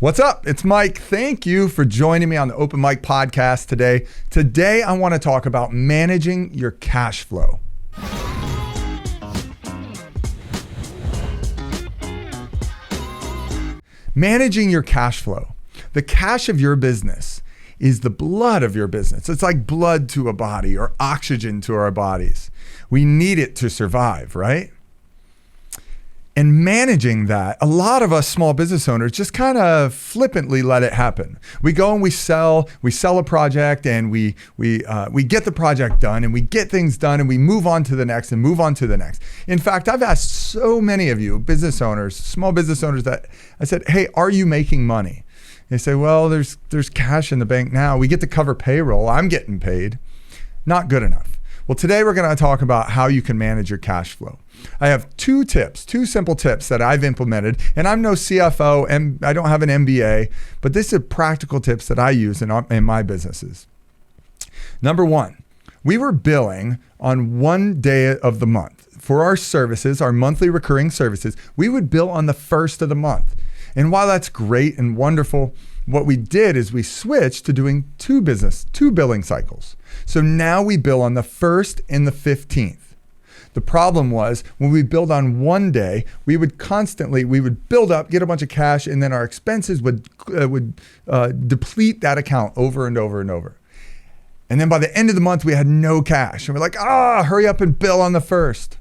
What's up? It's Mike. Thank you for joining me on the Open Mic podcast today. Today, I want to talk about managing your cash flow. Managing your cash flow. The cash of your business is the blood of your business. It's like blood to a body or oxygen to our bodies. We need it to survive, right? And managing that, a lot of us small business owners just kind of flippantly let it happen. We go and we sell a project, and we get the project done, and we get things done, and we move on to the next and move on to the next. In fact, I've asked so many of you business owners, small business owners, that I said, hey, are you making money? They say, well, there's cash in the bank now. We get to cover payroll. I'm getting paid. Not good enough. Well, today we're going to talk about how you can manage your cash flow. I have two simple tips that I've implemented, and I'm no CFO and I don't have an MBA, but this is practical tips that I use in my businesses. Number one, we were billing on one day of the month. For our services, our monthly recurring services, we would bill on the first of the month. And while that's great and wonderful, what we did is we switched to doing two billing cycles. So now we bill on the 1st and the 15th. The problem was when we billed on one day, we would build up, get a bunch of cash, and then our expenses would deplete that account over and over and over. And then by the end of the month, we had no cash. And we're like, hurry up and bill on the 1st.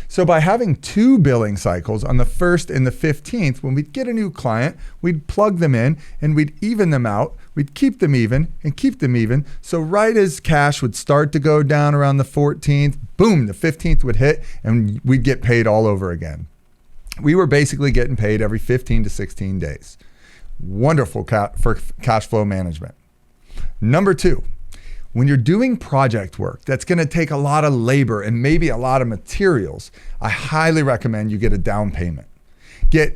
So by having two billing cycles on the 1st and the 15th, when we'd get a new client, we'd plug them in and we'd even them out. We'd keep them even and keep them even. So right as cash would start to go down around the 14th, boom, the 15th would hit and we'd get paid all over again. We were basically getting paid every 15 to 16 days. Wonderful for cash flow management. Number two, when you're doing project work that's going to take a lot of labor and maybe a lot of materials, I highly recommend you get a down payment.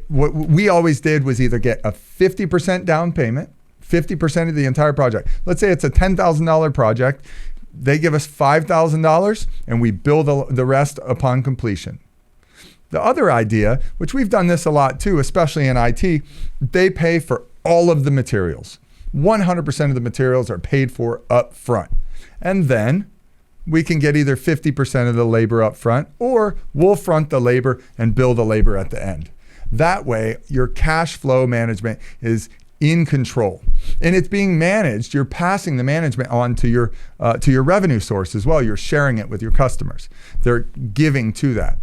What we always did was either get a 50% down payment, 50% of the entire project. Let's say it's a $10,000 project. They give us $5,000 and we bill the rest upon completion. The other idea, which we've done this a lot too, especially in IT, they pay for all of the materials. 100% of the materials are paid for up front. And then we can get either 50% of the labor up front, or we'll front the labor and bill the labor at the end. That way, your cash flow management is in control. And it's being managed. You're passing the management on to your revenue source as well. You're sharing it with your customers. They're giving to that.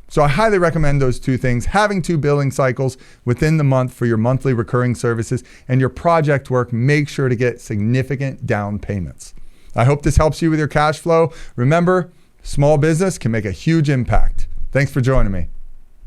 So I highly recommend those two things, having two billing cycles within the month for your monthly recurring services, and your project work, make sure to get significant down payments. I hope this helps you with your cash flow. Remember, small business can make a huge impact. Thanks for joining me.